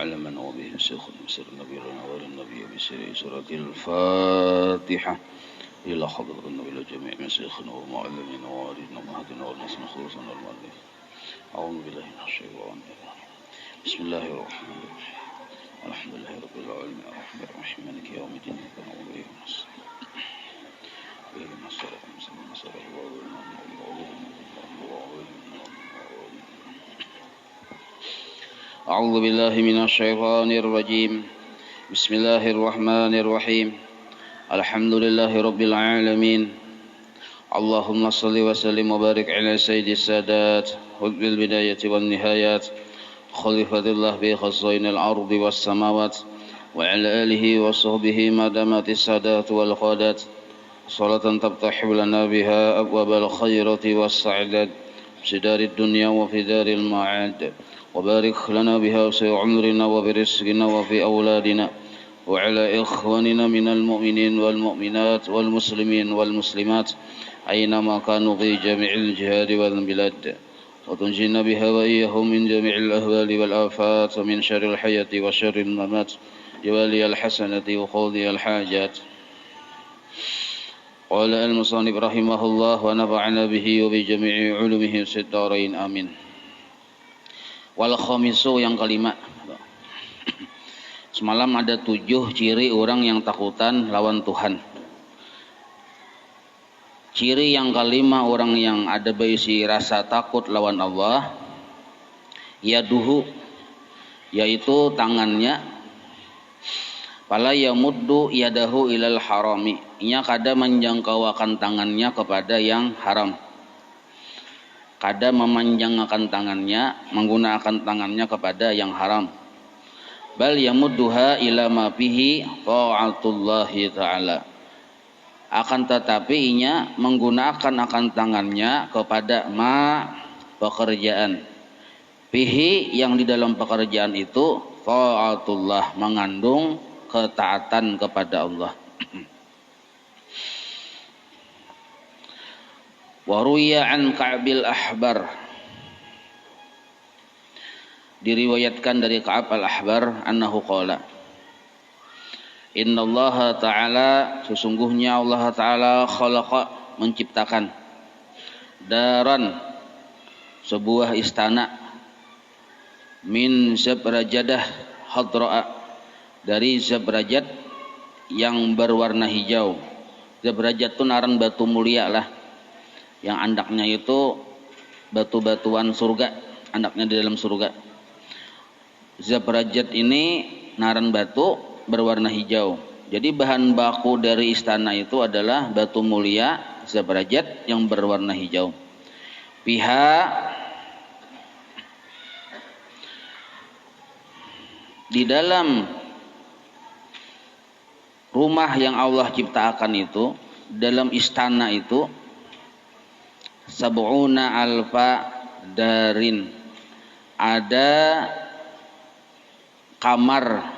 علما وبه شيخ بسر النبي لنا وللنبي بسر سورة الفاتحة إلى حضرة النبي لجميع مشايخنا ومعلمنا ووالدنا ومهدنا والمسلم خلصنا والمؤلف. أعوذ بالله من الشيطان الرجيم. بسم الله الرحمن الرحيم. الحمد لله رب العالمين الرحمن الرحيم مالك يوم الدين إياك نعبد وإياك نستعين اهدنا الصراط المستقيم صراط أعوذ بالله من الشيطان الرجيم. بسم الله الرحمن الرحيم. الحمد لله رب العالمين. اللهم صل وسلم وبارك على سيد السادات حب البداية والنهايات خليفة الله في خزائن الأرض والسماوات وعلى آله وصحبه ما دامت السادات والقادات صلاة تفتح لنا بها أبواب الخيرات والسعادة في دار الدنيا وفي دار المعاد وبارك لنا بها في عمرنا وبرزقنا وفي أولادنا وعلى إخواننا من المؤمنين والمؤمنات والمسلمين والمسلمات أينما كانوا في جميع الجهاد والبلاد وتنجينا بها وإياهم من جميع الأهوال والآفات ومن شر الحياة وشر الممات جوالي الحسنة وقاضي الحاجات. قال المصنف رحمه الله ونفعنا به وبجميع علومه في الدارين آمين. Wal khamisu yang kelima. Semalam ada 7 ciri orang yang takutan lawan Tuhan. Ciri yang kelima orang yang ada berisi rasa takut lawan Allah, yaduhu, yaitu tangannya, fala yamuddu yadahu ilal harami, ia kada menjangkaukan tangannya kepada yang haram. Kada memanjangkan tangannya, menggunakan tangannya kepada yang haram. Bal yamudduha ila ma fihi ta'atullahi ta'ala. Akan tetapi inya menggunakan akan tangannya kepada pekerjaan. Fihi yang di dalam pekerjaan itu ta'atullah, mengandung ketaatan kepada Allah. Waruya an Ka'bil Ahbar, diriwayatkan dari Ka'ab al-Ahbar annahu qala, innallaha ta'ala, sesungguhnya Allah ta'ala khalaqa, menciptakan, daran, sebuah istana, min zabrajadah hadra'a, dari zabrajat yang berwarna hijau. Zabrajat itu naran batu mulia lah, yang andaknya itu batu-batuan surga, andaknya di dalam surga. Zabrajat ini naran batu berwarna hijau. Jadi bahan baku dari istana itu adalah batu mulia zabrajat yang berwarna hijau. Di dalam rumah yang Allah ciptakan itu, dalam istana itu, sab'una alfa darin, ada kamar.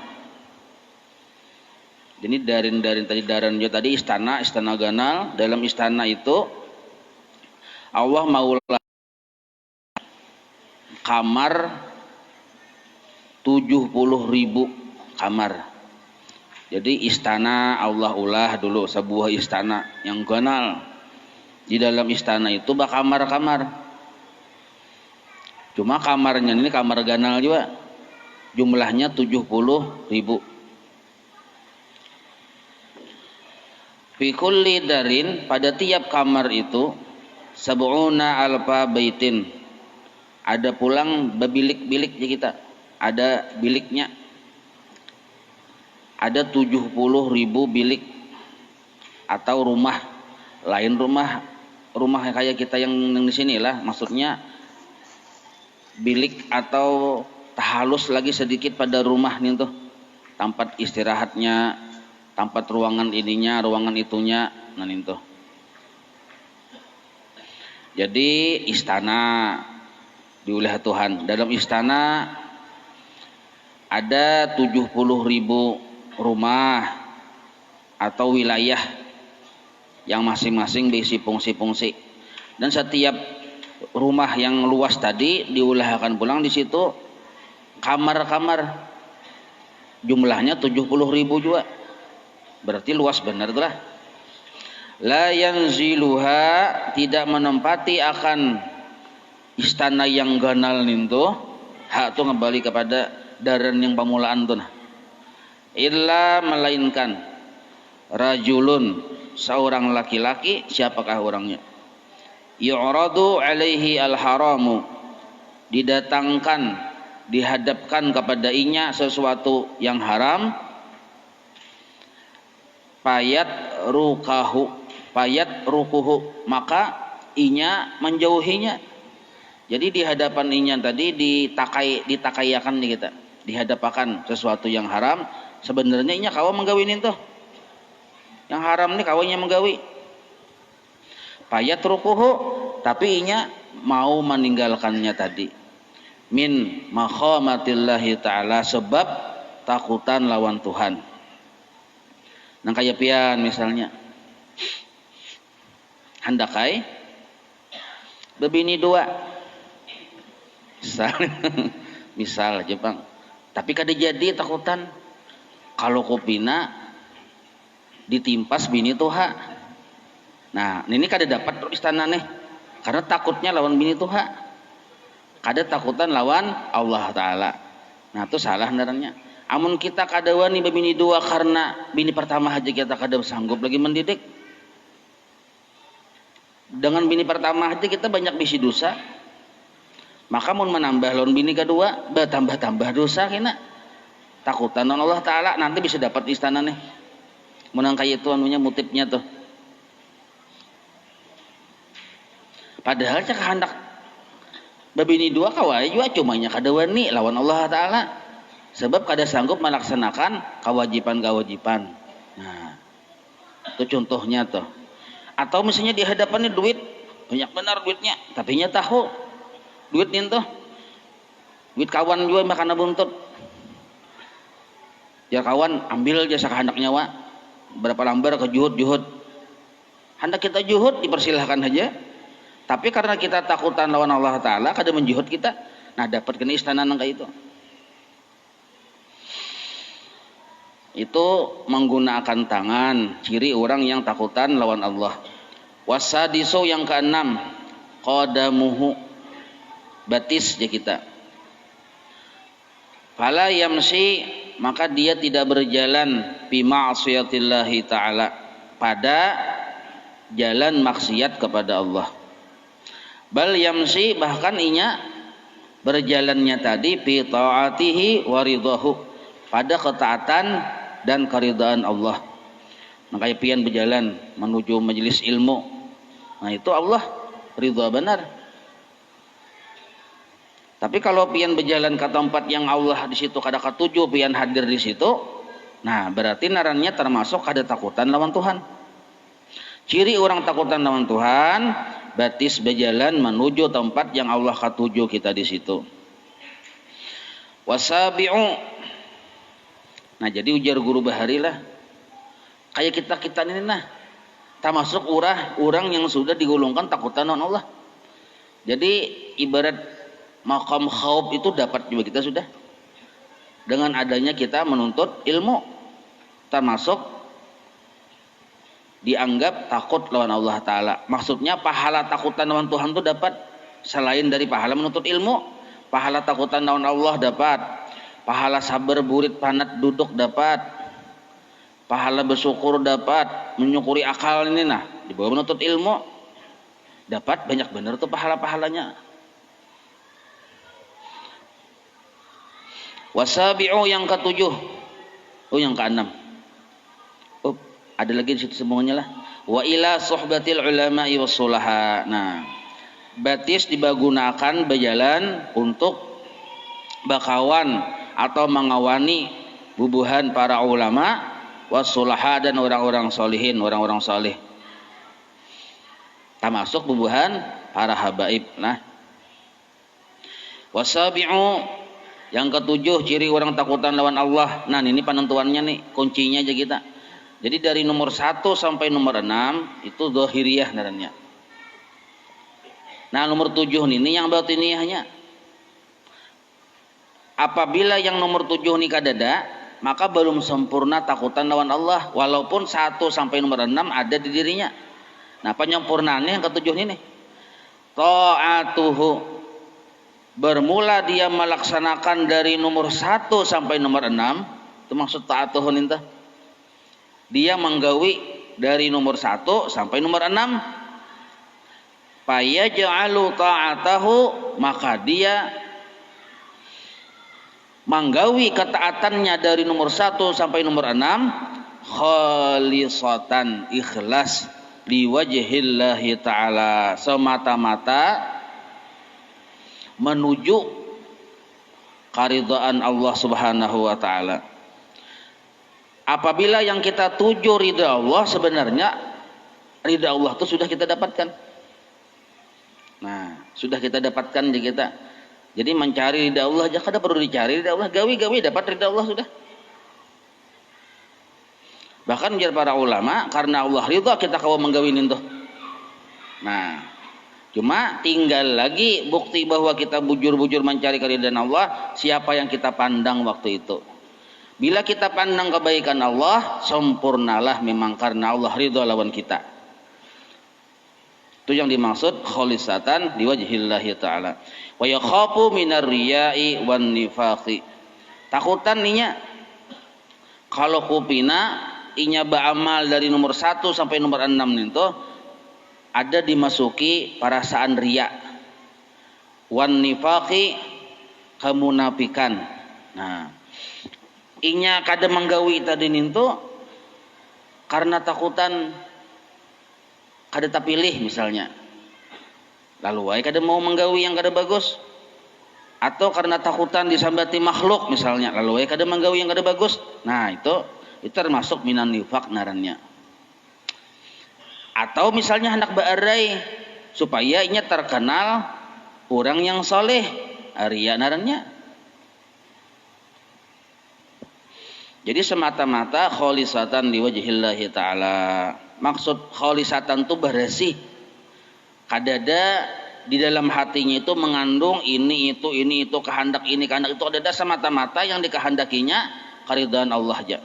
Jadi darin tadi, daran juga tadi istana ganal. Dalam istana itu Allah maulah kamar 70.000 kamar. Jadi istana Allah ulah dulu sebuah istana yang ganal. Di dalam istana itu kamar-kamar. Cuma kamarnya ini kamar ganal juga. Jumlahnya 70.000. Fi kulli darin, pada tiap kamar itu, sab'una alfa baitin. Ada pulang bebilik-bilik kita. Ada biliknya. Ada 70.000 bilik atau rumah. Lain rumah kayak kita yang di sini lah, maksudnya bilik atau tahalus lagi sedikit pada rumah nih tuh, tempat istirahatnya, tempat ruangan ininya, ruangan itunya, nah nih tuh. Jadi istana diulah Tuhan. Dalam istana ada 70.000 rumah atau wilayah yang masing-masing diisi fungsi-fungsi, dan setiap rumah yang luas tadi diulahkan pulang di situ kamar-kamar jumlahnya 70.000 juga. Berarti luas benar tuh lah. La yanziluha, tidak menempati akan istana yang ganal nintu, hak tu kembali kepada daran yang pamulaan tu nah. Illa, melainkan rajulun, seorang laki-laki. Siapakah orangnya? Yu'radu alaihi al-haramu, didatangkan, dihadapkan kepada inya sesuatu yang haram. Payat rukuhu, maka inya menjauhinya. Jadi di hadapan inya tadi ditakayakan nih kita, dihadapakan sesuatu yang haram. Sebenarnya inya kawa menggawin itu yang haram nih, kawanya menggawi. Payat rukuhu, tapi inya mau meninggalkannya tadi. Min makhomatillahi ta'ala, sebab takutan lawan Tuhan. Nang kaya pian misalnya, handakai bebini dua. Misal aja bang, tapi kada jadi takutan kalau kupina ditimpas bini tuha. Nah ini kada dapat istana nih, karena takutnya lawan bini tuha, kada takutan lawan Allah Ta'ala. Nah itu salah sebenarnya. Amun kita kada wani bini dua karena bini pertama aja kita kada sanggup lagi mendidik. Dengan bini pertama aja kita banyak bisi dosa. Maka mau menambah lawan bini kedua, bertambah-tambah dosa kena. Takutan Allah Ta'ala, nanti bisa dapat istana nih. Menang kayak itu anunya motifnya tuh. Padahal cak hendak babini dua kawai juga cumanya kada wani lawan Allah Ta'ala. Sebab kada sanggup melaksanakan kewajiban-kewajiban. Nah, itu contohnya tuh. Atau misalnya di hadapannya duit, banyak benar duitnya, tapi nya tahu duit nih tuh, duit kawan juga makan buntut. Ya kawan ambil jasa hendak nyawa, berapa lembar ke juhud. Hendak kita juhud dipersilahkan aja. Tapi karena kita takutan lawan Allah Ta'ala, kada menjuhud kita, nah dapat kena istana nang kayak itu. Itu menggunakan tangan, ciri orang yang takutan lawan Allah. Wasadisu, yang keenam, qadamuhu, batis ya kita. Fala yamsi, maka dia tidak berjalan bi ma'siyatillahi ta'ala, pada jalan maksiat kepada Allah. Bal yamsi, bahkan inya berjalannya tadi fi ta'atihi wa ridahu, pada ketaatan dan keridaan Allah. Makanya pian berjalan menuju majelis ilmu, nah itu Allah ridha benar. Tapi kalau pian berjalan ke tempat yang Allah di situ kada katuju, pian hadir di situ, nah berarti narannya termasuk kada takutan lawan Tuhan. Ciri orang takutan lawan Tuhan, batis berjalan menuju tempat yang Allah katuju kita di situ. Wasabi'u, nah jadi ujar guru bahari lah, kayak kita ini nah, termasuk orang yang sudah digolongkan takutan lawan Allah. Jadi ibarat maqam khauf itu dapat juga kita sudah dengan adanya kita menuntut ilmu, termasuk dianggap takut lawan Allah Ta'ala. Maksudnya pahala takutan lawan Tuhan itu dapat, selain dari pahala menuntut ilmu, pahala takutan lawan Allah dapat, pahala sabar burit panat duduk dapat, pahala bersyukur dapat, menyukuri akal ini nah di bawah menuntut ilmu dapat banyak benar tuh pahala-pahalanya. Wasabi'u, yang ketujuh, yang keenam. Ada lagi di situ semuanya lah. Wa ila suhbatil ulama'i wassulaha. Nah, batis digunakan berjalan untuk bakawan atau mengawani bubuhan para ulama wassulaha, dan orang-orang solihin, orang-orang soleh. Termasuk bubuhan para habaib. Nah, wasabi'u, yang ketujuh, ciri orang takutan lawan Allah. Nah ini penentuannya nih, kuncinya aja kita. Jadi dari nomor 1 sampai nomor 6 itu zahiriyah narannya. Nah nomor 7 ini yang batiniyahnya. Apabila yang nomor 7 ini kadada, maka belum sempurna takutan lawan Allah, walaupun 1 sampai nomor 6 ada di dirinya. Nah, penyempurnaannya yang ketujuh ini, ta'atuhu, bermula dia melaksanakan dari nomor 1 sampai nomor 6. Itu maksud ta'atuhu ninta. Dia menggawi dari nomor 1 sampai nomor 6. Fayaj'alu ta'atahu, maka dia menggawi ketaatannya dari nomor 1 sampai nomor 6 khalisatan, ikhlas, liwajhillahi ta'ala, semata-mata menuju karidhaan Allah Subhanahu wa taala. Apabila yang kita tuju ridha Allah, sebenarnya ridha Allah itu sudah kita dapatkan. Nah, sudah kita dapatkan di kita. Jadi mencari ridha Allah aja kada perlu dicari ridha Allah, gawi-gawi dapat ridha Allah sudah. Bahkan jar para ulama, karena Allah ridha kita kawa menggawin itu. Nah, cuma tinggal lagi bukti bahwa kita bujur-bujur mencari keridhaan Allah, siapa yang kita pandang waktu itu. Bila kita pandang kebaikan Allah, sempurnalah memang karena Allah ridha lawan kita. Itu yang dimaksud khalisatan liwajhillahi ta'ala. Wa yakhafu minar riya'i wan nifaqi. Takutan ninya kalau kupina inya beramal dari nomor 1 sampai nomor 6 itu ada dimasuki perasaan riya. Wan nifaqi, kemunafikan. Nah, inya kada menggawi tadi itu karena takutan kada terpilih misalnya, lalu wae kada mau menggawi yang kada bagus, atau karena takutan disambati makhluk misalnya, lalu wae kada menggawi yang kada bagus. Nah, itu termasuk minan nifaq narannya. Atau misalnya hendak baarai supaya inya terkenal orang yang soleh, riya narannya. Jadi semata-mata khalisatan liwajhillahi ta'ala. Maksud khalisatan itu bersih. Kadada di dalam hatinya itu mengandung ini itu kehendak ini kehendak itu, ada semata-mata yang dikehendakinya karidhaan Allah aja.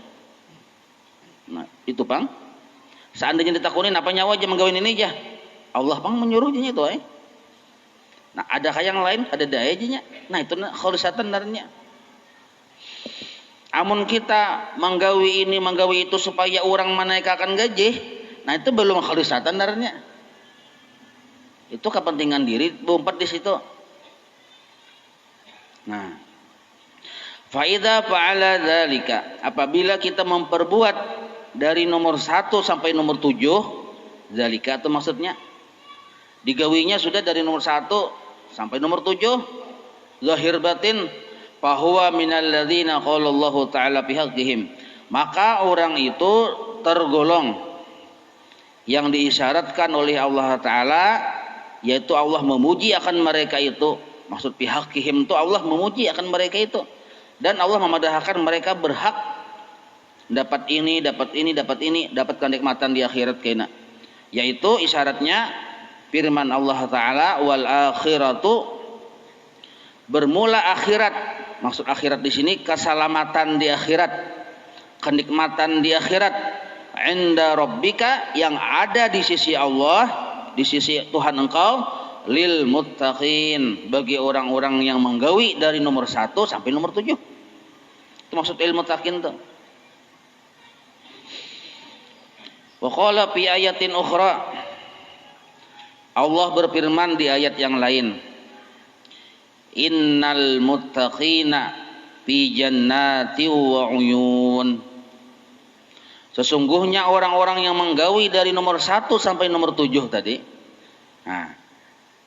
Nah, itu pang. Seandainya ditakunin apa nyawa aja menggawin ini aja. Allah pang menyuruhnya itu Nah, adakah yang lain? Ada daya aja. Nah, itu khalisatan narnya. Amun kita menggawi ini menggawi itu supaya orang menaikkan gaji, nah itu belum khalisatan narnya. Itu kepentingan diri, bumpet di situ. Nah, fa idza fa'ala dzalika, apabila kita memperbuat dari nomor 1 sampai nomor 7, dzalika itu maksudnya digawinya sudah dari nomor 1 sampai nomor 7, zahir batin, fahuwa minal ladzina qala Allah taala fi haqqihim, maka orang itu tergolong yang diisyaratkan oleh Allah taala, yaitu Allah memuji akan mereka itu. Maksud fi haqqihim itu Allah memuji akan mereka itu, dan Allah memadahkan mereka berhak dapat ini, dapat kenikmatan di akhirat kena. Yaitu isyaratnya firman Allah taala, wal akhiratu, bermula akhirat. Maksud akhirat di sini keselamatan di akhirat, kenikmatan di akhirat, inda rabbika, yang ada di sisi Allah, di sisi Tuhan engkau, lil muttaqin, bagi orang-orang yang menggawi dari nomor 1 sampai nomor 7. Itu maksud ilmu muttaqin tuh. Wa qala fi ayatin ukhra, Allah berfirman di ayat yang lain, innal muttaqina fi jannati wa uyun, sesungguhnya orang-orang yang menggawi dari nomor 1 sampai nomor 7 tadi, nah,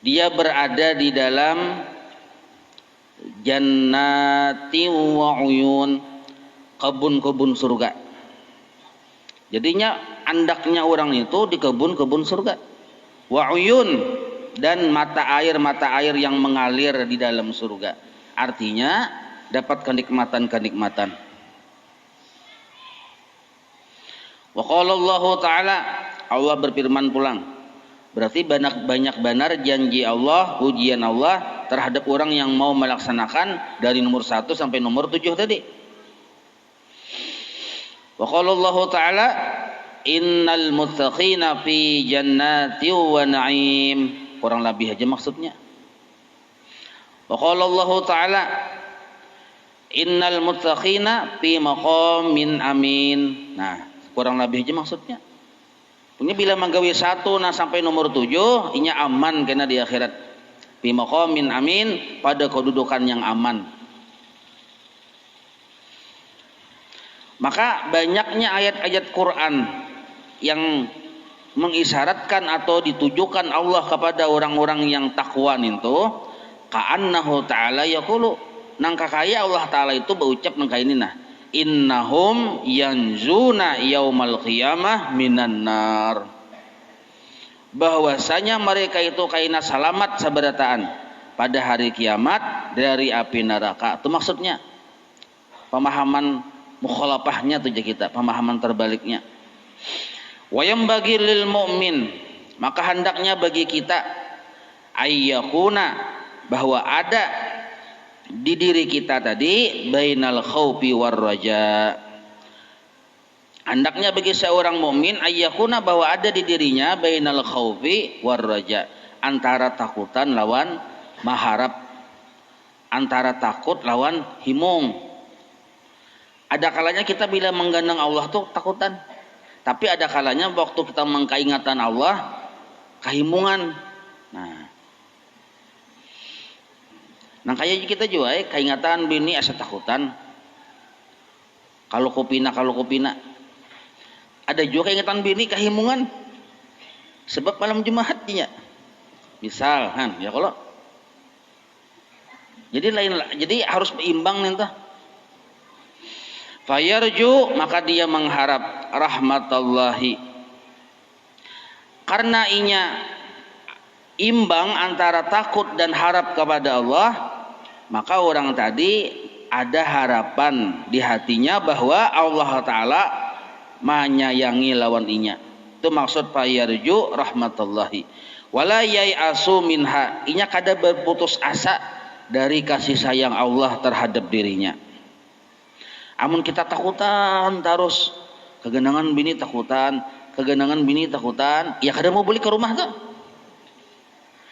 dia berada di dalam jannati wa uyun, kebun-kebun surga. Jadinya andaknya orang itu di kebun-kebun surga. Wa uyun, dan mata air yang mengalir di dalam surga. Artinya dapat kenikmatan-kenikmatan. Wa qala Allah taala, Allah berfirman pulang. Berarti banyak benar janji Allah, ujian Allah terhadap orang yang mau melaksanakan dari nomor 1 sampai nomor 7 tadi. Wa qala Allah Ta'ala innal muttaqina fi jannati wa na'im. Kurang lebih aja maksudnya. Wa qala Allah Ta'ala innal muttaqina fi maqamin amin. Nah, kurang lebih aja maksudnya. Punya bila manggawi satu nah sampai nomor 7 inya aman kena di akhirat. Fi maqamin amin, pada kedudukan yang aman. Maka banyaknya ayat-ayat Quran yang mengisyaratkan atau ditujukan Allah kepada orang-orang yang takwa itu, ka'annahu ta'ala yaqulu, nang kakaya Allah Ta'ala itu berucap nang kaini nah, innahum yanzuna yaumal qiyamah minan nar. Bahwasanya mereka itu kaina salamat sabarataan pada hari kiamat dari api neraka. Itu maksudnya pemahaman mukhalafahnya tuh kita, pemahaman terbaliknya. Wayam bagi lil mu'min, maka hendaknya bagi kita ayyakuna, bahwa ada di diri kita tadi bainal khaufi war raja. Hendaknya bagi seorang mukmin ayyakuna, bahwa ada di dirinya bainal khaufi war raja, antara takutan lawan maharap, antara takut lawan himung. Ada kalanya kita bila menggandeng Allah tuh takutan, tapi ada kalanya waktu kita mengkaingatan Allah kehimungan. Nah kayak kita juga kaingatan bini asa takutan. Kalau kupina ada juga kaingatan bini kehimungan sebab malam Jumatnya. Misal kan ya kalau jadi harus berimbang nih tuh. Fayarju, maka dia mengharap rahmatallahi, karena inya imbang antara takut dan harap kepada Allah, maka orang tadi ada harapan di hatinya bahwa Allah Ta'ala menyayangi lawan inya. Itu maksud fayarju rahmatallahi. Wala yai'asu minha, inya kada berputus asa dari kasih sayang Allah terhadap dirinya. Amun kita takutan terus, kegenangan bini takutan, ya kada mau balik ke rumah tuh.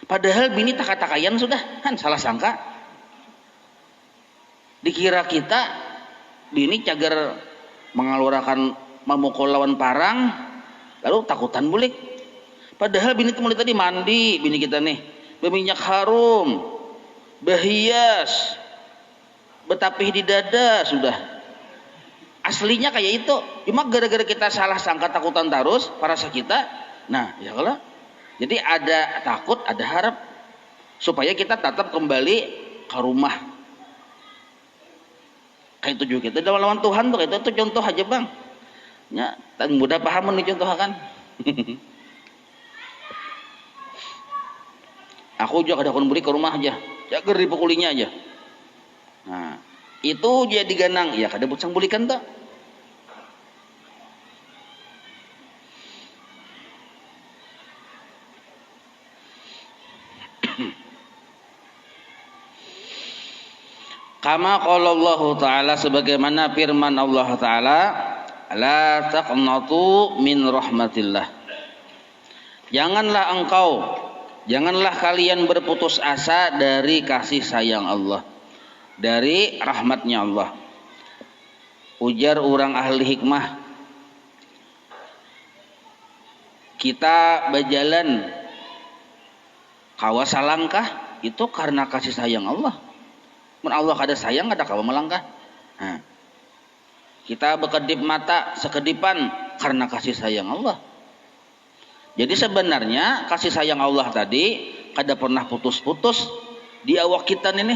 Padahal bini takatakayan sudah, kan salah sangka. Dikira kita bini cagar mengalurakan memukul lawan parang, lalu takutan bulik. Padahal bini mulai tadi mandi, bini kita nih berminyak harum, berhias, betapih di dada sudah. Aslinya kayak itu, cuma gara-gara kita salah sangka takutan terus perasa kita. Nah ya kalau jadi ada takut, ada harap supaya kita tetap kembali ke rumah. Kayak itu juga kita dalam lawan Tuhan tuh, itu contoh aja bang. Ya, tak mudah paham nih contoh kan. Aku juga kada kon beli ke rumah aja, jaga dipukulinya aja. Nah itu jadi ganang, ya kada butsang bulikan tuh. Kama qala Allah Ta'ala, sebagaimana firman Allah Ta'ala, la taqnatu min rahmatillah. Janganlah kalian berputus asa dari kasih sayang Allah, dari rahmatnya Allah. Ujar orang ahli hikmah, kita berjalan kawa salangkah itu karena kasih sayang Allah. Allah kada sayang, kada kawa melangkah. Nah, kita berkedip mata sekedipan karena kasih sayang Allah. Jadi sebenarnya kasih sayang Allah tadi kada pernah putus-putus di awak kita ini.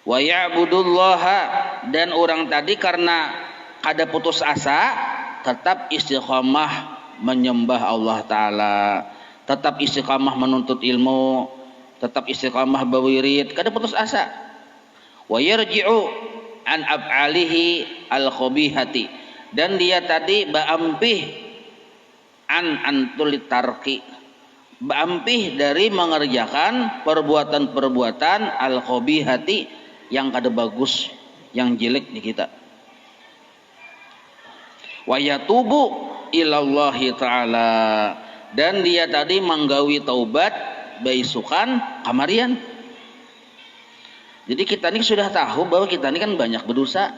Wa ya'budullaha, dan orang tadi karena kada putus asa tetap istiqamah menyembah Allah Ta'ala, tetap istiqamah menuntut ilmu, tetap istiqamah berwirid, kada putus asa. Wa yarji'u an af'alihi al-khabihati, dan dia tadi baampih antulit tarki, baampih dari mengerjakan perbuatan-perbuatan al-khabihati yang kada bagus, yang jelek di kita. Wa yatubu ilallahi ta'ala, dan dia tadi menggawi taubat baisukan kamarian. Jadi kita ini sudah tahu bahwa kita ini kan banyak berdosa.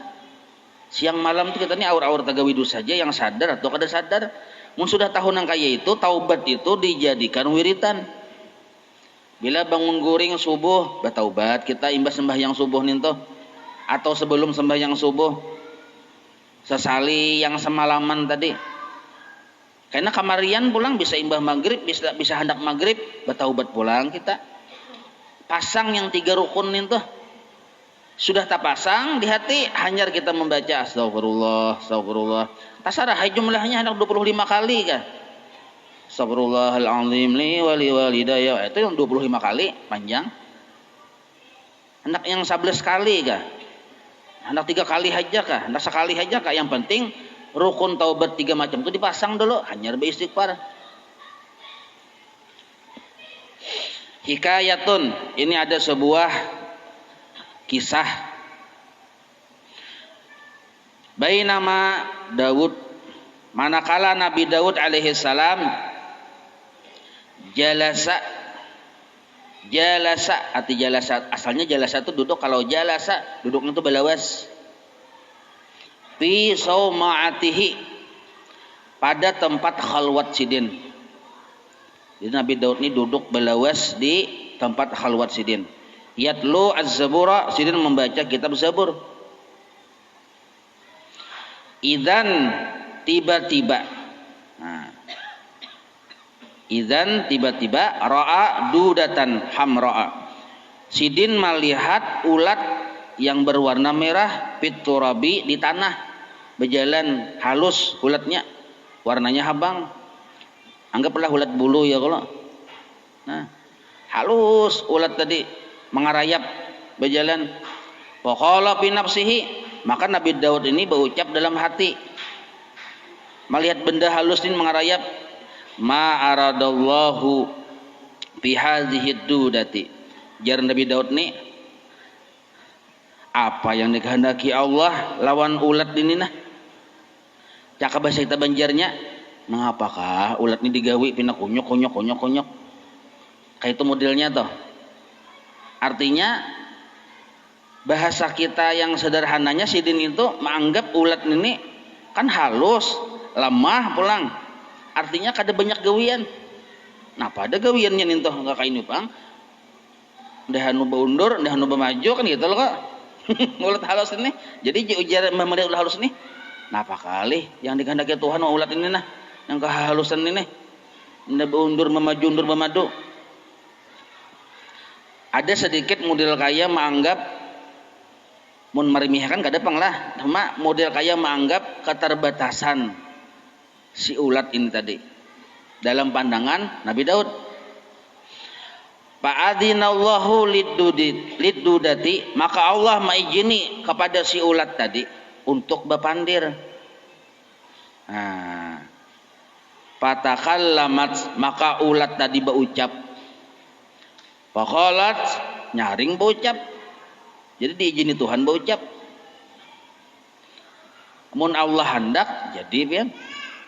Siang malam itu kita ini aur-aur tagawi dosa saja, yang sadar atau kada sadar. Mun sudah tahu nang kaya itu, taubat itu dijadikan wiritan. Bila bangun guring subuh, bertaubat kita imbas sembahyang subuh ninto, atau sebelum sembahyang subuh, sesali yang semalaman tadi. Karena kamarian pulang bisa imbah maghrib, bisa hendak maghrib, bertaubat pulang kita. Pasang yang 3 rukun ninto. Sudah tak pasang di hati, hanyar kita membaca astagfirullah, astagfirullah. Tasarah jumlahnya hendak 25 kali kan. Astagfirullahaladzim li wali walidayya, itu yang 25 kali panjang. Hendak yang 11 kali kah? Hendak 3 kali aja kah? Hendak sekali aja kah? Yang penting rukun taubat 3 macam itu dipasang dulu, hanyar beristighfar. Hikayatun, ini ada sebuah kisah. Bainama Daud, manakala Nabi Daud alaihi salam jalasa arti jalasa, asalnya jalasa itu duduk, kalau jalasa duduknya itu balawas. Fi saumaatihi, pada tempat khalwat sidin. Jadi Nabi Daud ini duduk balawas di tempat khalwat sidin. Yatlu az-zabura, sidin membaca kitab Zabur. Idzan tiba-tiba, idzan tiba-tiba ra'a dudatan hamra'a, sidin melihat ulat yang berwarna merah piturabi, di tanah, berjalan halus ulatnya, warnanya habang, anggaplah ulat bulu ya kalau. Nah, halus ulat tadi mengarayap berjalan. Faqala fi nafsihi, maka Nabi Daud ini berucap dalam hati, melihat benda halus ini mengarayap, ma aradallahu fi hadhihi dudati. Jar Nabi Daud ini, apa yang dikehendaki Allah lawan ulat ini nah. Cakap bahasa kita Banjarnya, mengapakah ulat ini digawi pina kunyok. Kayak itu modelnya toh. Artinya bahasa kita yang sederhananya, sidin itu menganggap ulat ini kan halus, lemah pulang. Artinya kada banyak gawian. Nah, pada gawiannya nintoh enggak kayak ini bang. Dah anu beundur, dah anu maju kan gitu loh kok. Ulat halus ini. Jadi ujar memelihara ulat halus ini. Napa kali yang dikehendaki Tuhan ulat ini nah, yang kehalusan ini. Dah beundur memaju. Ada sedikit model kaya menganggap mun marimihkan kada panglah, cuma model kaya menganggap keterbatasan si ulat ini tadi dalam pandangan Nabi Daud. Fa'adzinallahu lidudati, maka Allah maizini kepada si ulat tadi untuk berpandir. Nah, fatakallamat, maka ulat tadi berucap. Faqalat, nyaring berucap. Jadi diizini Tuhan berucap. Mun Allah hendak jadi pian.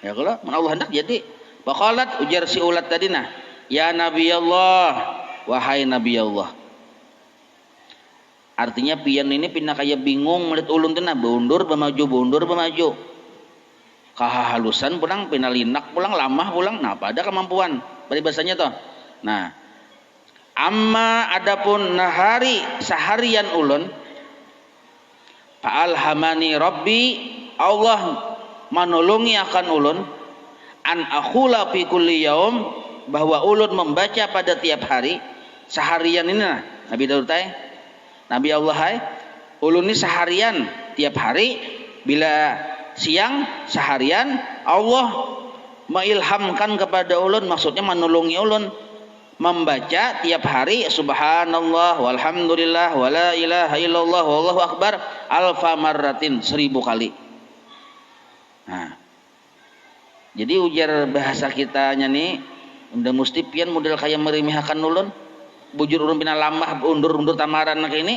Ya kalau mun Allah hendak jadi. Faqalat, ujar si ulat tadi nah, ya Nabi Allah, wahai Nabi Allah. Artinya pian ini pina kaya bingung melihat ulun teh nah, bundur bermaju. Kahalusan pulang, pina linak pulang, lamah pulang. Nah, pada kemampuan peribahasanya toh. Nah, amma adapun nahari seharian ulun, fa'alhamani rabbi, Allah menolongi akan ulun, an akhula fi kulli yaum, bahwa ulun membaca pada tiap hari. Seharian ini nah, Nabi Daud Nabi Allah ulun ini seharian tiap hari, bila siang seharian Allah mengilhamkan kepada ulun, maksudnya menolongi ulun membaca tiap hari subhanallah walhamdulillah wala ilaha illallah wallahu akbar alfa marratin, 1000 kali. Nah, jadi ujar bahasa kitanya nih udah mesti pian model kayak merimihkan ulun, bujur ulun pina lamah undur tamaran kayak ini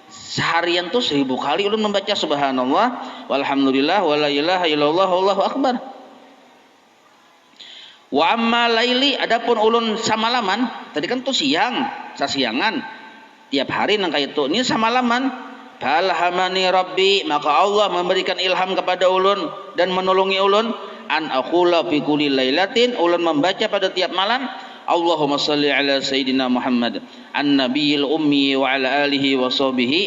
Seharian tuh 1000 kali ulun membaca subhanallah walhamdulillah wala ilaha illallah wallahu akbar. Wa amma laili, adapun ulun samalaman, tadi kan tuh siang, sasiangan. Tiap hari nang kaitu ini samalaman. Falhamani rabbi, maka Allah memberikan ilham kepada ulun dan menolongi ulun an aqula fi kulli lailatin, ulun membaca pada tiap malam Allahumma salli ala sayyidina Muhammad an-nabiyil ummi wa ala alihi wa sahbihi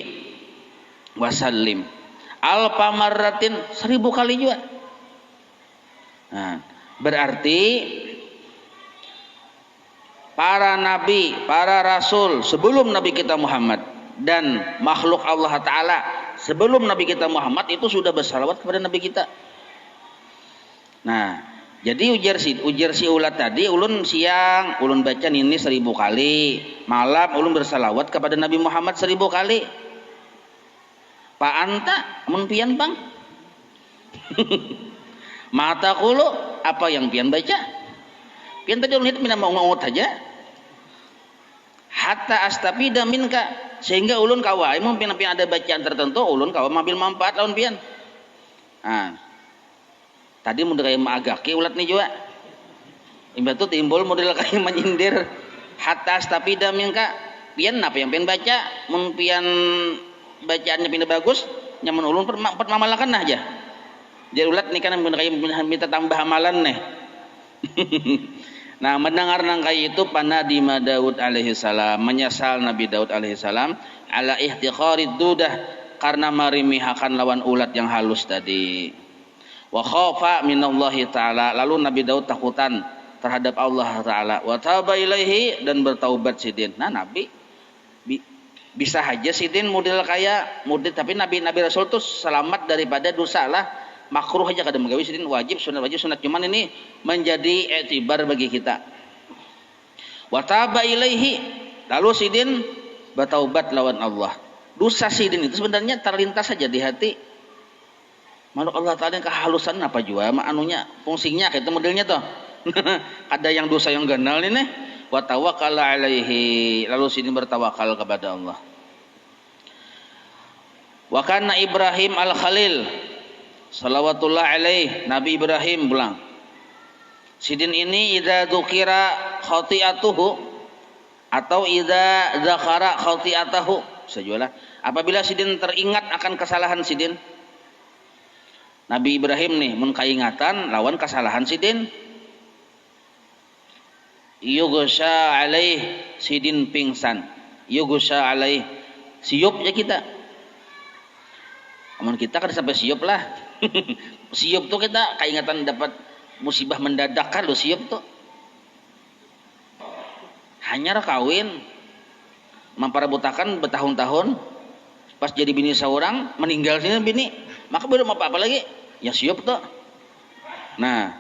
wa sallim alfa marratin, 1000 kali juga. Nah, berarti para nabi, para rasul sebelum nabi kita Muhammad dan makhluk Allah Ta'ala sebelum nabi kita Muhammad itu sudah bersalawat kepada nabi kita. Nah, jadi ujar si ulat tadi, ulun siang ulun baca ini 1000 kali, malam ulun bersalawat kepada Nabi Muhammad 1000 kali. Pak anta mun pian bang? Mata kulo apa yang pian baca? Pian tadi ulun itu mina mau aja. Hatta astafida minka, sehingga ulun kawai mun pian ada bacaan tertentu ulun kawa ambil manfaat lawan pian. Nah, tadi model kayak agaki ulat nih juga. Imbah itu timbul model kayak menyindir. Hatta astafida minka, pian apa yang pian baca? Mun pian bacaannya pindah bagus, nyaman ulun per mamalakan aja. Jadi ulat nih kan minta tambah amalan nih. Nah, mendengar nangkai itu panadima Daud alaihi salam, menyesal Nabi Daud alaihi salam ala ihtiqarid dudah, karena marimihakan lawan ulat yang halus tadi. Wa khafa minallahi ta'ala, lalu Nabi Daud takutan terhadap Allah Ta'ala. Wa taba ilaihi, dan bertaubat sidin. Nah, Nabi bisa aja sidin model kayak model, tapi Nabi Rasul tuh selamat daripada dosa lah. Makruh aja kadang menggawi sidin, wajib sunat cuman ini menjadi iktibar bagi kita. Wa taba ilaihi, lalu sidin bertaubat lawan Allah. Dosa sidin itu sebenarnya terlintas saja di hati. Makhluk Allah Ta'ala yang kehalusan apa juga anunya fungsinya kayak itu modelnya tuh. Ada yang dosa yang ganal ini, wa tawakkala alaihi, lalu sidin bertawakal kepada Allah. Wa kana Ibrahim al-Khalil salawatullah alaih, Nabi Ibrahim bilang, sidin ini idza dzukira khati'atuhu atau idza dzakara khati'atahu, sajalah apabila sidin teringat akan kesalahan sidin. Nabi Ibrahim nih mun kaingatan lawan kesalahan sidin, yughsha alaih, sidin pingsan, yughsha alaih, siup ya kita. Amun kita kan sampai siup lah. Siup tuh kita kaingatan dapat musibah mendadak kan lo siup tuh. Hanya kawin memperebutakan bertahun-tahun, pas jadi bini seorang meninggal sini bini, maka belum apa-apa lagi ya siup tuh. Nah,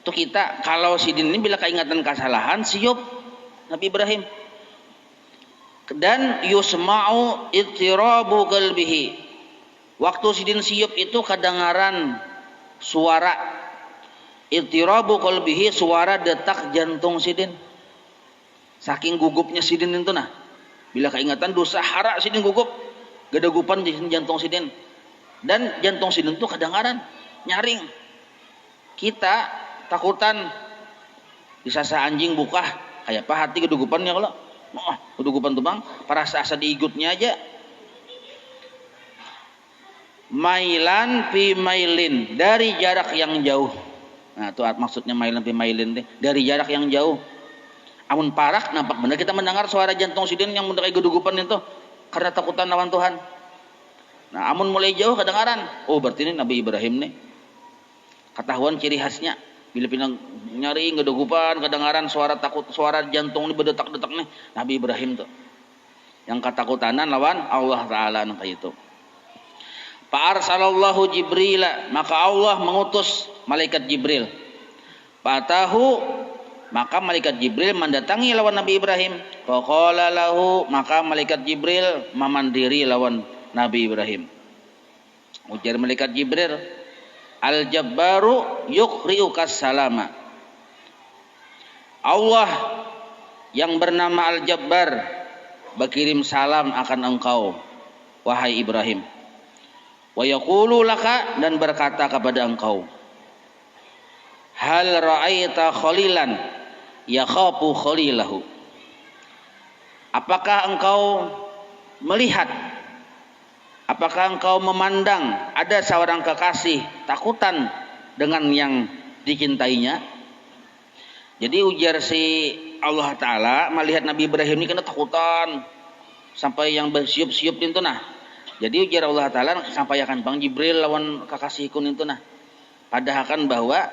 tuh kita kalau sidin ini bila keingatan kesalahan siup Nabi Ibrahim. Dan yusma'u ittirabu qalbihi, waktu sidin siup itu kedengaran suara ittirabu qalbihi, suara detak jantung sidin, saking gugupnya sidin itu. Nah, bila keingatan dosa hara sidin gugup, gedegupan jantung sidin, dan jantung sidin itu kedengaran nyaring. Kita takutan disasa anjing buka kayak apa hati gedegupannya kalau gedegupan tuh bang, para asa diigutnya aja. Mailan fi mailin, dari jarak yang jauh. Nah, itu maksudnya mailan fi mailin deh, dari jarak yang jauh. Amun parak nampak benar kita mendengar suara jantung sidin yang mendekai gedegupan itu karena takutan lawan Tuhan. Nah, amun mulai jauh kedengaran, oh berarti ini Nabi Ibrahim nih. Ketahuan ciri khasnya bila pinang nyari gedegupan kedengaran suara takut, suara jantung ini berdetak-detak nih, Nabi Ibrahim tuh yang ketakutanan lawan Allah Ta'ala nang kayak itu. Fa'arsalallahu Jibril, maka Allah mengutus malaikat Jibril. Fatahu, maka malaikat Jibril mendatangi lawan Nabi Ibrahim. Faqala lahu, maka malaikat Jibril memandiri lawan Nabi Ibrahim. Ujar malaikat Jibril, Al-Jabbaru yuqri'ukas salama. Allah yang bernama Al-Jabbar berkirim salam akan engkau wahai Ibrahim. Wa yaqulu laka, dan berkata kepada engkau, hal ra'aita khalilan yakhafu khalilahu. Apakah engkau melihat, apakah engkau memandang ada seorang kekasih takutan dengan yang dicintainya? Jadi ujar si Allah Ta'ala melihat Nabi Ibrahim ini kena takutan sampai yang bersiup-siup itu nah. Jadi ujar Allah Ta'ala sampaikan Bang Jibril lawan kekasihku itu nah. Padahal kan bahwa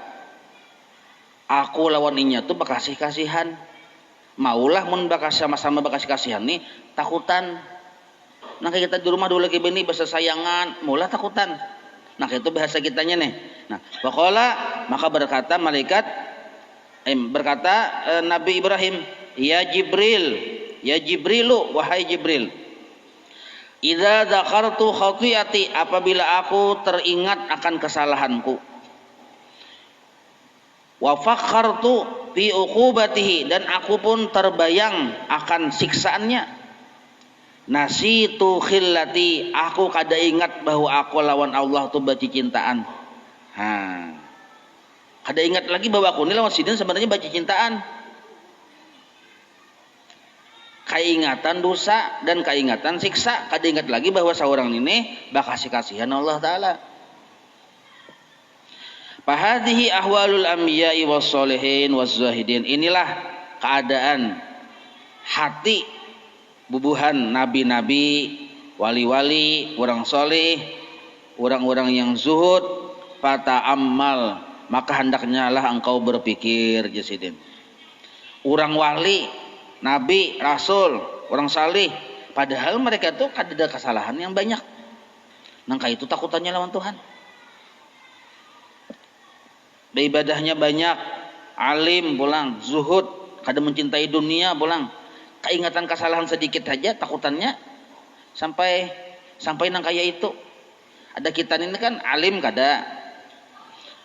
aku lawan inya tuh bekasih-kasihan. Maulah mun bakas sama-sama bekasih-kasihan nih takutan. Nah kayak kita di rumah dulu lagi bini bahasa sayangan, maulah takutan. Nah itu bahasa kitanya nih. Nah, waqala, maka berkata malaikat Nabi Ibrahim, ya Jibril, ya Jibrilu, wahai Jibril, idza dzakartu khati'ati, apabila aku teringat akan kesalahanku, wa fakhartu fi uqubatihi, dan aku pun terbayang akan siksaannya, nasitu khillati, aku kada ingat bahwa aku lawan Allah tuh baci cintaan. Kada ingat lagi bahwa aku ini lawan sidin sebenarnya baci cintaan. Keingatan dosa dan keingatan siksa, kada ingat lagi bahwa seorang ini bakasih kasihan Allah Ta'ala. Fahadhihi ahwalul anbiya'i was solihin was zahidin. Inilah keadaan hati bubuhan nabi-nabi, wali-wali, orang soleh, orang-orang yang zuhud. Fata'ammal, maka hendaknya lah engkau berpikir jasidin. Orang wali, nabi, rasul, orang saleh, padahal mereka tuh ada kesalahan yang banyak. Nangka itu takutannya lawan Tuhan. Ibadahnya banyak, alim pulang, zuhud, kada mencintai dunia pulang. Keingatan kesalahan sedikit saja takutannya sampai nang kaya itu. Ada kita ini kan alim kada,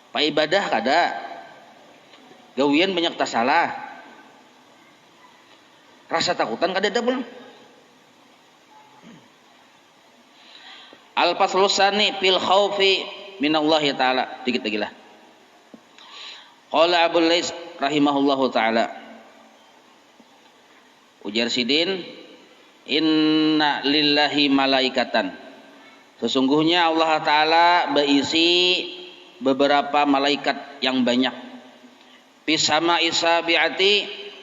pak ibadah kada, gawian banyak tak salah. Rasa takutan kada ada pulang. Al-faslusani fil khaufi minallahi ta'ala. Dikit lagi lah. Qala Abu Lais rahimahullahu ta'ala, ujar sidin, inna lillahi malaikatan, sesungguhnya Allah Ta'ala berisi beberapa malaikat yang banyak, pisama isabiati,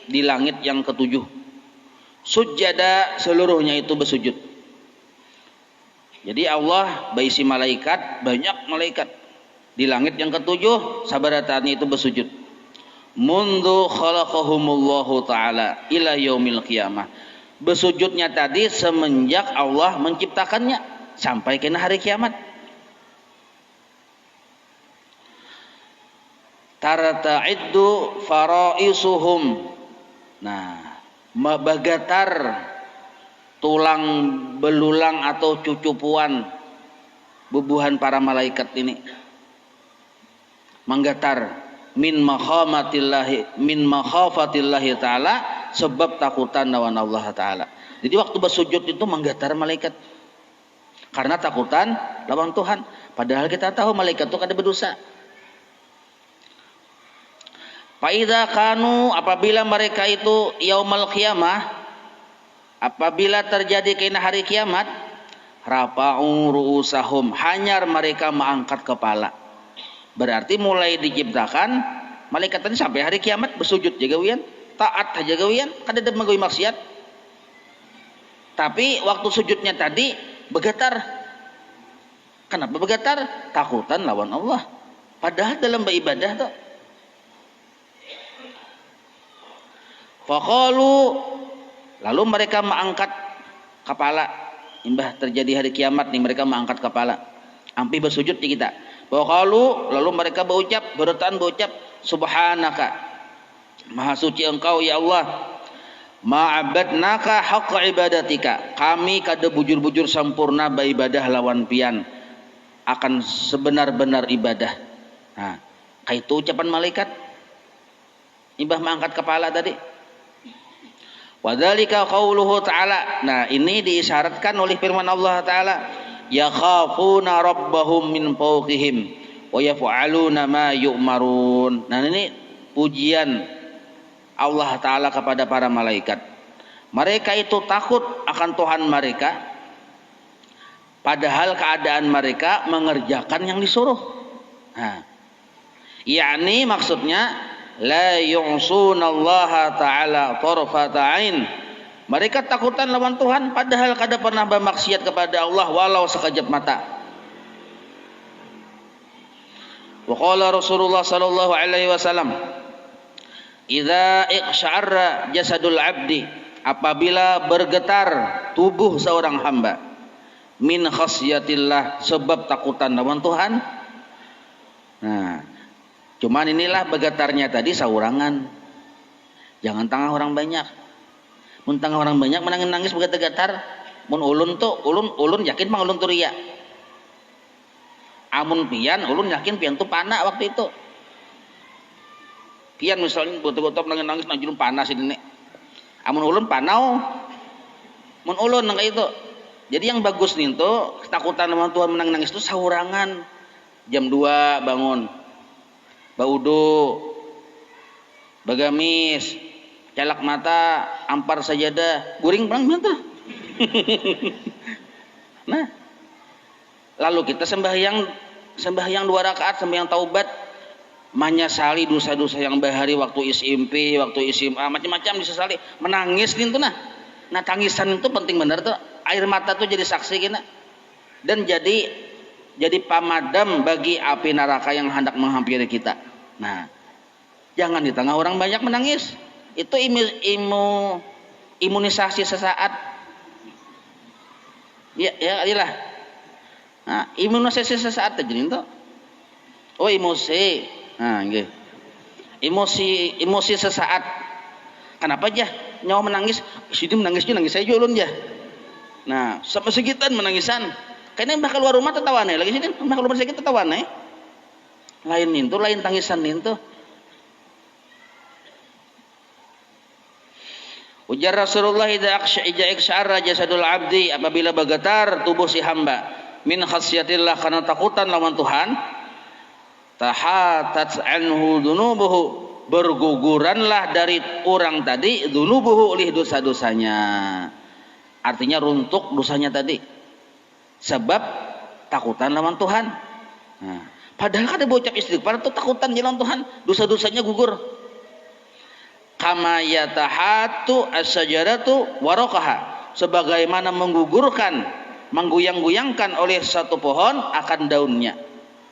di langit yang ketujuh, sujada, seluruhnya itu bersujud. Jadi Allah berisi malaikat, banyak malaikat di langit yang ketujuh, sabaratani itu bersujud. Mundu khalaqahumullahu ta'ala ila yaumil qiyamah, bersujudnya tadi semenjak Allah menciptakannya sampai kena hari kiamat. Tarta'iddu faraisuhum, nah bagatar tulang belulang atau cucupuan bubuhan para malaikat ini menggetar min makhafatillahi ta'ala, sebab takutan lawan Allah Ta'ala. Jadi waktu bersujud itu menggetar malaikat karena takutan lawan Tuhan, padahal kita tahu malaikat itu kada berdosa. Faidza kanu, apabila mereka itu yaumal qiyamah, apabila terjadi kena hari kiamat, rafa'u ru'usahum, hanyar mereka mengangkat kepala. Berarti mulai diciptakan malaikat tadi sampai hari kiamat bersujud jaga wian, taat jaga wian, kada ada menggawi maksiat. Tapi waktu sujudnya tadi bergetar. Kenapa bergetar? Takutan lawan Allah. Padahal dalam beribadah tuh. Faqalu, lalu mereka mengangkat kepala. Imbah terjadi hari kiamat nih, mereka mengangkat kepala. Ampi bersujud di kita. Faqalu, lalu mereka berucap, subhanaka, maha suci engkau ya Allah, ma'abadnaka haqqa ibadatika, kami kada bujur-bujur sempurna beribadah lawan pian akan sebenar-benar ibadah. Nah, kaitu ucapan malaikat imbah mengangkat kepala tadi. Wadzalika qauluhu ta'ala. Nah, ini diisyaratkan oleh firman Allah Ta'ala, yakhafuna rabbahum min fawqihim wa yaf'aluna ma yu'marun. Nah, ini pujian Allah Ta'ala kepada para malaikat. Mereka itu takut akan Tuhan mereka, padahal keadaan mereka mengerjakan yang disuruh. Nah, yakni maksudnya la yu'sunallaha ta'ala tarfata ain. Mereka takutan lawan Tuhan padahal kada pernah bermaksiat kepada Allah walau sekejap mata. Wa qala Rasulullah sallallahu alaihi wasallam, idza iqsya'arra jasadul 'abdi, apabila bergetar tubuh seorang hamba, min khasyatillah, sebab takutan lawan Tuhan. Nah, cuman inilah bergetarnya tadi saurangan. Jangan tengah orang banyak. Mun tengah orang banyak menangis bergetar-getar. Mun ulun tuh ulun yakin mah ulun tuh ria. Amun pian ulun yakin pian tuh panas waktu itu. Pian misalnya betul-betul nangis nang julung panas ini. Amun ulun panau. Mun ulun nang itu. Jadi yang bagus nih tuh ketakutan sama Tuhan menangis itu saurangan. Jam 2 bangun. Baudu, bagamis, calak mata, ampar sajadah, guring perang mata. Nah, lalu kita sembahyang 2 rakaat, sembahyang taubat, menyesali dosa-dosa yang bahari waktu SMP, waktu SMA, macam-macam disesali, menangis gitu nah. Nah, tangisan itu penting benar tuh. Air mata tuh jadi saksi gitu. Dan jadi pamadam bagi api neraka yang hendak menghampiri kita. Nah, jangan di tengah orang banyak menangis. Itu imunisasi sesaat. Ya, inilah. Nah, imunisasi sesaat aja nih tuh. Oh, emosi. Nah, nggih. Emosi sesaat. Kenapa aja nyawa menangis? Sini menangisnya nangis saya ulun ya. Nah, sampai segitan menangisan. Kayaknya bakal keluar rumah tetawane lagi sini, bakal keluar sakit tetawane. Lain itu, lain tangisan itu. Ujar Rasulullah, idza iqsya'arra jasadul 'abdi, apabila bergetar tubuh si hamba, min khasyatillah, karena takutan lawan Tuhan, tahatat anhu dunubuhu, berguguranlah dari orang tadi dunubuhu oleh dosa-dosanya. Artinya runtuh dosanya tadi. Sebab takutan lawan Tuhan. Nah, padahal kan ada bocap istighfar itu takutan jalan Tuhan, dosa-dosanya gugur. Kama yatahatu as-sajaratu waraqaha, sebagaimana menggugurkan, menggoyang-goyangkan oleh satu pohon akan daunnya.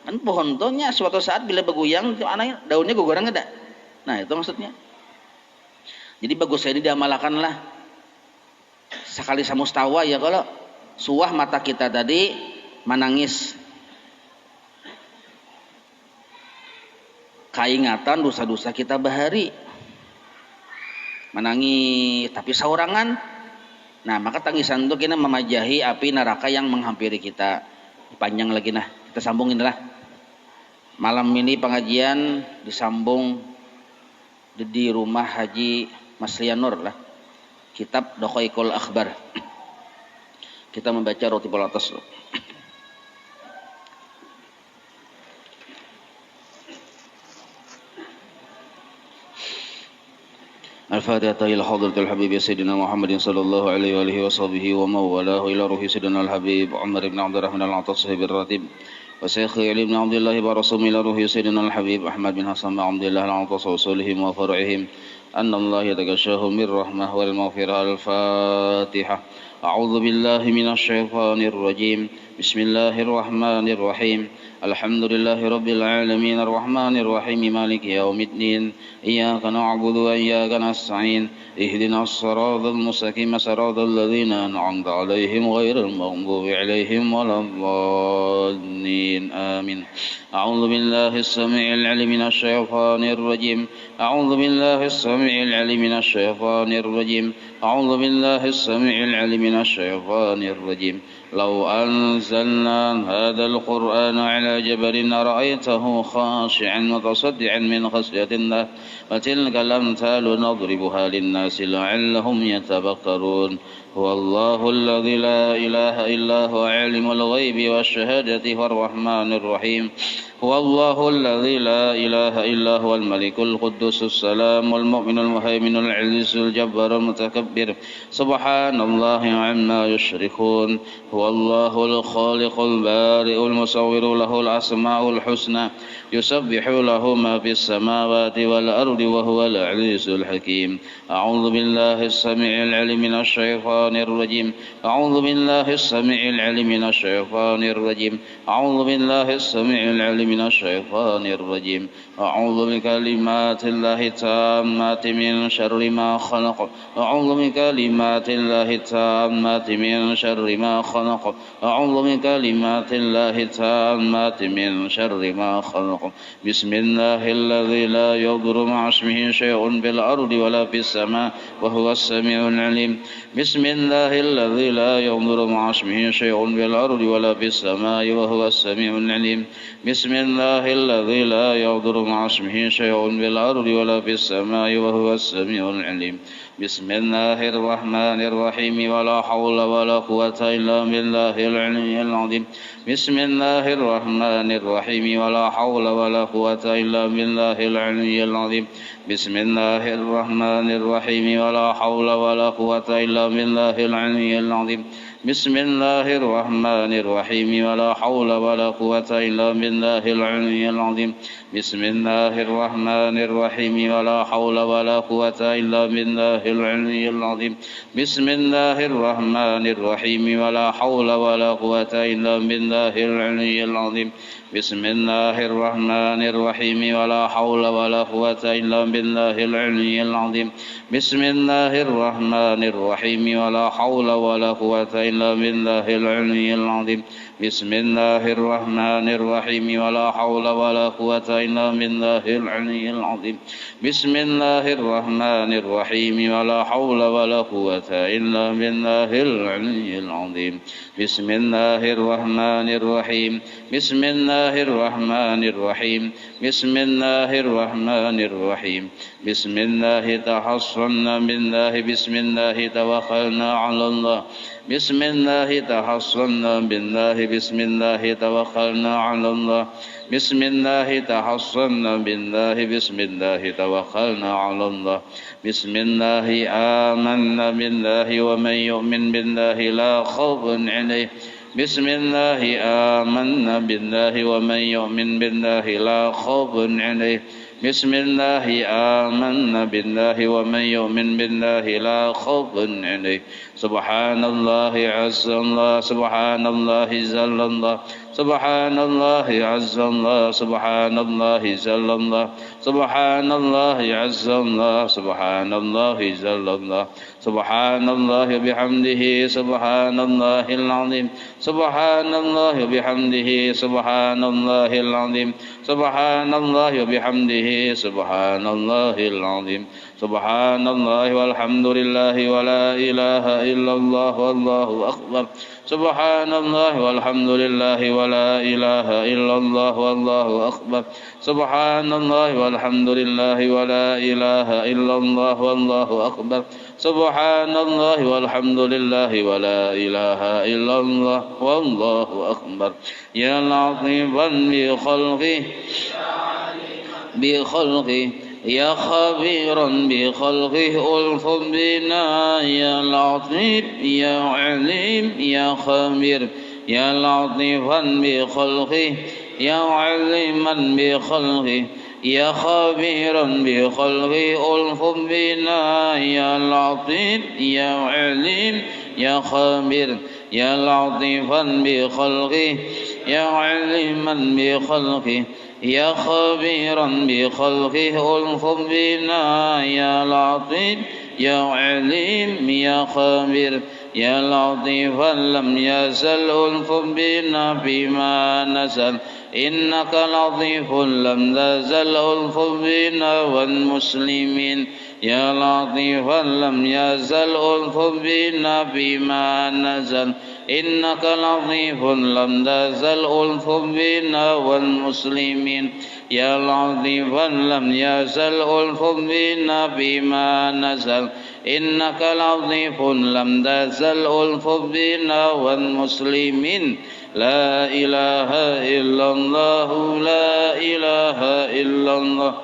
Kan pohon tuhnya suatu saat bila bergoyang daunnya guguran enggak? Nah, itu maksudnya. Jadi bagus saya diamalkanlah. Sekali samustawa ya, kalau suah mata kita tadi menangis, keingatan dosa-dosa kita bahari, menangis tapi saurangan. Nah, maka tangisan itu kita memajahi api neraka yang menghampiri kita. Panjang lagi nah, kita sambungin lah. Malam ini pengajian disambung di rumah Haji Mas Lianur lah, kitab Doqaiqul Akhbar. Kita membaca roti bola atas. Al-Fatihah ila hadratil Habib Sayyidina Muhammadin sallallahu alaihi wa alihi wa sahbihi wa mawalahu ila ruhi Sayyidina Al-Habib Umar ibn Abdurrahman Al-Atas sahibir ratib wa Syekh Ali ibn Abdullah wa Rasul ila ruhi Sayyidina Al-Habib Ahmad bin Hasan bin Abdullah Al-Atas wa usulihim wa faru'ihim anna Allah yatagashahu mir rahmah wal maghfirah. Al-Fatihah. أعوذ بالله من الشيطان الرجيم بسم الله الرحمن الرحيم الحمد لله رب العالمين الرحمن الرحيم مالك يوم الدين إياك نعبد وإياك نستعين اهدنا الصراط المستقيم صراط الذين أنعمت عليهم غير المغضوب عليهم ولا الضالين آمين. أعوذ بالله السميع العليم من الشيطان الرجيم أعوذ بالله السميع العليم من الشيطان الرجيم أعوذ بالله السميع العليم من الشيطان الرجيم لو أنزلنا هذا القرآن على جبل لرأيته خاشعا متصدعا من خشية الله وتلك الأمثال نضربها للناس لعلهم يتفكرون هو الله الذي لا إله إلا هو عالم الغيب والشهادة هو الرحمن الرحيم هو الله الذي لا إله إلا هو الملك القدوس السلام والمؤمن المهيمن العزيز الجبار المتكبر سبحان الله عما يشركون هو الله الخالق البارئ المصور له الأسماء الحسنى يسبح له ما في السماوات والأرض وهو العزيز الحكيم أعوذ بالله السميع العليم من الشيطان الرجيم أعوذ بالله السميع العليم من الشيطان الرجيم أعوذ بالله السميع العليم من الشيطان الرجيم أعوذ بكلمات الله التامات من شر ما خلق أعوذ بكلمات الله التامات من شر ما خلق أعوذ بكلمات الله التامات من شر ما خلق بسم الله الذي لا يضر مع اسمه شيء في الأرض ولا في السماء وهو السميع العليم بسم الله الذي لا يضر مع اسمه شيء في الأرض ولا في السماء وهو السميع العليم بسم الله الذي لا يضر مع اسمه شيء في الأرض ولا في السماء وهو السميع العليم بسم الله الرحمن الرحيم ولا حول ولا قوة إلا بالله العلي العظيم بسم الله الرحمن الرحيم ولا حول ولا قوة إلا بالله العلي العظيم بسم الله الرحمن الرحيم ولا حول ولا قوة إلا بالله العلي العظيم بسم الله الرحمن الرحيم ولا حول ولا قوة إلا بالله العلي العظيم بسم الله الرحمن الرحيم ولا حول ولا قوة إلا بالله العلي العظيم بسم الله الرحمن الرحيم ولا حول ولا قوة إلا بالله العلي العظيم بسم الله الرحمن الرحيم ولا حول ولا قوة إلا بالله العلي العظيم بسم الله الرحمن الرحيم ولا حول ولا قوة إلا بالله العلي العظيم بسم الله الرحمن الرحيم ولا حول ولا قوة إلا بالله العلي العظيم بسم الله الرحمن الرحيم ولا حول ولا قوة إلا بالله العلي العظيم بسم الله الرحمن الرحيم بسم الله الرحمن الرحيم بسم الله الرحمن الرحيم بسم الله تحصنا بالله بسم الله توكلنا على الله بسم الله تحصنا بالله بسم الله توكلنا على الله بسم الله تحصنا بالله بسم الله توكلنا على الله بسم الله آمنا بالله ومن يؤمن بالله لا خوف عليه بسم الله آمنا بالله ومن يؤمن بالله لا خوف عليه بسم الله آمنا بالله ومن يؤمن بالله لا خوف عليه سبحان الله عز الله سبحان الله جل الله سبحان الله عز الله سبحان الله جل الله سبحان الله عز الله سبحان الله جل الله سبحان الله بحمده سبحان الله العظيم سبحان الله بحمده سبحان الله العظيم سبحان الله بحمده سبحان الله العظيم سبحان الله والحمد لله ولا إله إلا الله والله أكبر سبحان الله والحمد لله ولا إله إلا الله والله أكبر سبحان الله والحمد لله ولا إله إلا الله والله أكبر سبحان الله والحمد لله ولا إله إلا الله والله أكبر يا لطيفا بخلقه يا خبيرا بخلقه ألف بنا يا لطيف يا عليم يا خبير يا لطيفا بخلقه يا عليما بخلقه يا خبيرا بخلقه ألف بنا يا لطيف يا عليم يا خبير يا لطيفا بخلقه يا عليما بخلقه يا خبيرا بخلقه ألف بنا يا لطيف يا عليم يا خبير يا لطيفا لم يزل ألف بنا فيما نزل إنك لطيف لم تزل ألف بنا والمسلمين يا لطيفا لم يزل ألطف بنا بما نزل إنك لطيف لم تزل ألطف بنا والمسلمين يا لطيفا لم يزل ألطف بنا بما نزل إنك لطيف لم تزل ألطف بنا والمسلمين لا إله إلا الله لا إله إلا الله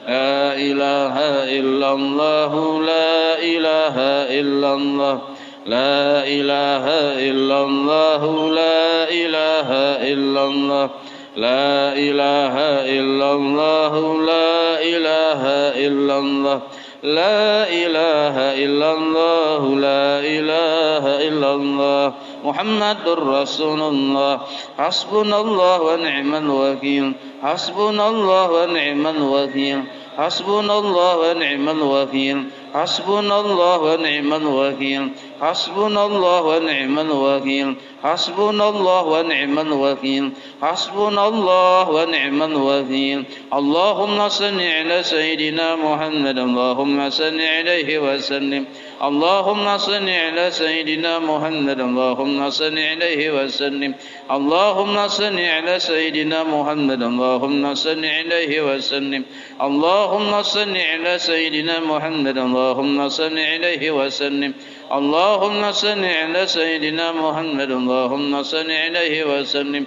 لا إله إلا الله لا إله إلا الله لا إله إلا الله لا إله إلا الله لا إله إلا الله لا إله إلا الله لا إله إلا الله لا إله إلا الله محمد رسول الله حسبنا الله ونعم الوكيل حسبنا الله ونعم الوكيل حسبنا الله ونعم الوكيل حسبنا الله ونعم الوكيل حسبنا الله ونعم الوكيل حسبنا الله ونعم الوكيل حسبنا الله ونعم الوكيل اللهم صل على سيدنا محمد اللهم صل عليه وسلم اللهم صل على سيدنا محمد اللهم صل عليه وسلم اللهم صل على سيدنا محمد اللهم صل عليه وسلم اللهم صل على سيدنا محمد اللهم صل عليه وسلم اللهم صل على سيدنا محمد اللهم صل عليه وسلم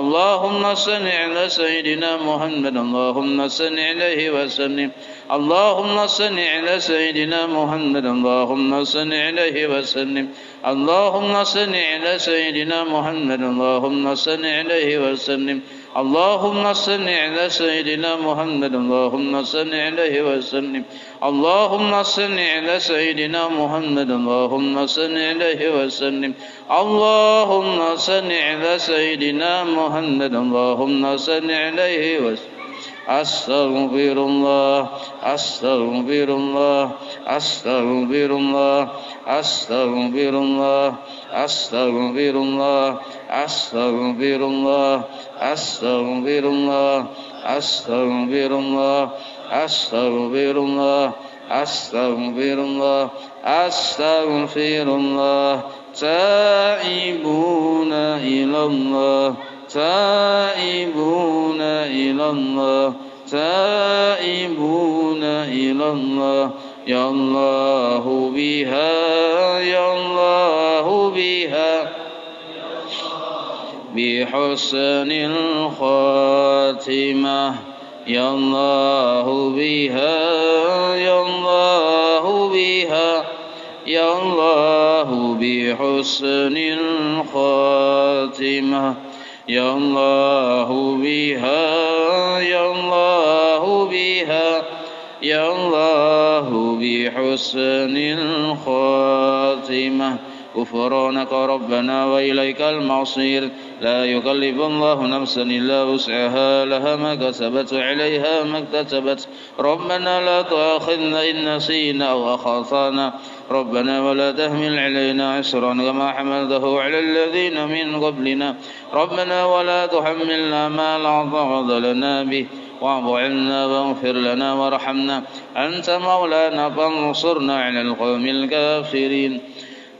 اللهم صل على سيدنا محمد اللهم صل عليه وسلم اللهم صل على سيدنا محمد اللهم صل عليه وسلم اللهم صل على سيدنا محمد اللهم صل عليه وسلم اللهم صل على سيدنا محمد اللهم صل عليه وسلم اللهم صل على سيدنا محمد اللهم صل عليه وسلم اللهم صل على سيدنا محمد اللهم صل عليه وسلم أستغفر الله أستغفر الله أستغفر الله أستغفر الله أستغفر الله أستغفر الله أستغفر الله أستغفر الله أستغفر الله أستغفر الله أستغفر الله تائبون إلى الله تائبون إلى الله تائبون إلى الله يا الله بها يا الله بها بحسن الخاتمة يا الله بها يا الله بها يا الله بحسن الخاتمة يا الله بها يا الله بها يا الله بحسن الخاتمة غفرانك ربنا وإليك المصير لا يكلف الله نفسا إلا وسعها لها ما كسبت وعليها ما اكتسبت ربنا لا تؤاخذنا إن نسينا أو أخطأنا ربنا ولا تحمل علينا عسرا كما حملته على الذين من قبلنا ربنا ولا تحملنا ما لا طاقة لنا به واعف عنا واغفر لنا وارحمنا أنت مولانا فانصرنا على القوم الكافرين.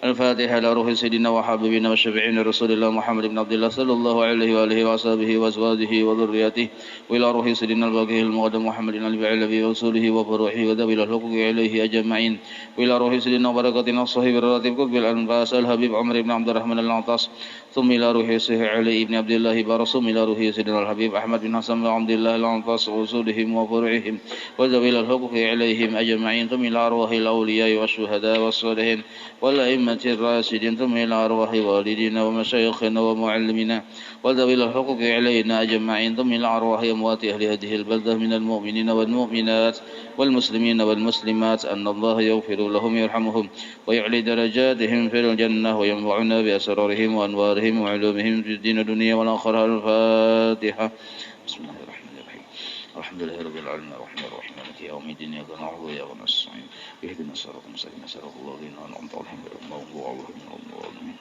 الفاتحة إلى روح سيدنا وحبيبنا وشفيعنا رسول الله محمد بن عبد الله صلى الله عليه وآله وصحبه وأزواجه وذريته وإلى روح سيدنا الباقي المقدم محمد العلوي ورسوله وفروحه وذوي الحقوق إليه أجمعين وإلى روح سيدنا وبركاتنا الصحيح الراتب قطب الأنفاس الحبيب عمر بن عبد الرحمن العطاس ثم إلى روح سيدنا علي بن عبد الله برسوم إلى روح سيدنا الحبيب أحمد بن حسن بن عبد الله العطاس وصولهم وفروعهم وذوي الحقوق إليهم أجمعين ثم إلى أرواح الأولياء والشهداء والصالحين والأئمة الراشدين ثم إلى أرواح والدينا ومشايخنا ومعلمنا وذوي الحقوق علينا أجمعين ثم إلى أرواح أموات أهل هذه البلدة من المؤمنين والمؤمنات والمسلمين والمسلمات أن الله يغفر لهم يرحمهم ويعلي درجاتهم في الجنة وينفعنا بأسرارهم وأنوارهم وعلومهم في الدين الدنيا والآخرة. الفاتحة. بسم الله الرحمن الرحيم. الحمد لله رب العالمين الرحمن الرحيم مالك يوم الدين إياك نعبد وإياك نستعين اهدنا الصراط المستقيم صراط الذين أنعمت عليهم غير المغضوب عليهم ولا الضالين.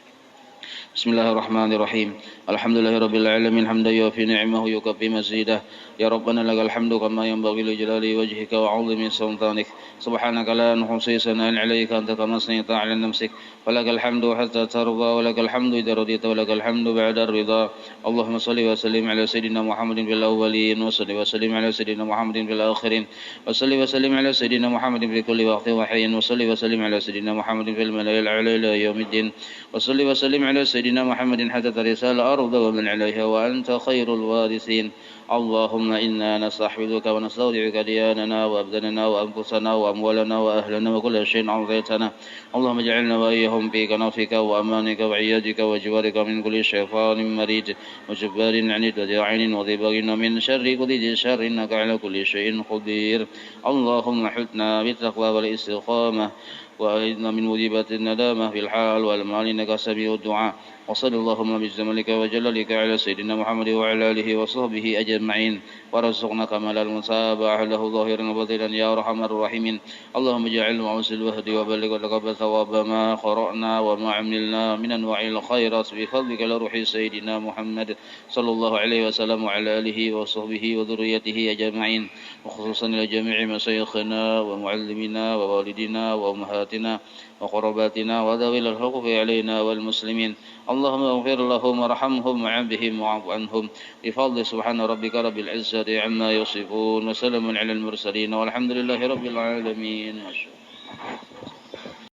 بسم الله الرحمن الرحيم الحمد لله رب العالمين حمدا يوفي نعمه يكفي مزيده يا ربنا لك الحمد كما ينبغي لجلال وجهك وعظيم سلطانك سبحانك لا نحصي ثناء عليك أنت كما أثنيت على نفسك ولك الحمد حتى ترضى ولك الحمد إذا رضيت ولك الحمد بعد الرضا اللهم صل وسلم على سيدنا محمد في الأولين وصل وسلم على سيدنا محمد في الآخرين وصل وسلم على سيدنا محمد في كل وقت وحين وصل وسلم على سيدنا محمد في الملأ الأعلى إلى يوم الدين وصل وسلم على سيدنا محمد حتى ترث الأرض ومن عليها وأنت خير الوارثين اللهم إنا نستحفظك ونستودعك دياننا وأبداننا وأنفسنا وأموالنا وأهلنا وكل شيء أعطيتنا اللهم اجعلنا وإياهم في كنفك وأمانك وعيادك وجوارك من كل شيطان مريد وجبار عنيد وداعين وضباغ ومن شر كل ذي شر إنك على كل شيء قدير اللهم حثنا بالتقوى والاستقامة وأعذنا من مذيبات الندامة في الحال والمال إنك سميع الدعاء وصل اللهم بجمالك وجلالك على سيدنا محمد وعلى آله وصحبه أجمعين ورزقنا كمال المتابعة له ظاهرا وباطنا يا أرحم الراحمين اللهم اجعل معوس الوهد وبلغ لك ثواب ما قرأنا وما عملنا من أنواع الخيرات بفضلك لروح سيدنا محمد صلى الله عليه وسلم وعلى آله وصحبه وذريته أجمعين وخصوصا إلى جميع مشايخنا ومعلمنا ووالدنا وأمهاتنا وقرباتنا وذوي الحقوق علينا والمسلمين اللهم اغفر لهم وارحمهم وعافهم واعف عنهم بفضل سبحان ربك رب العزة عما يصفون وسلام على المرسلين والحمد لله رب العالمين.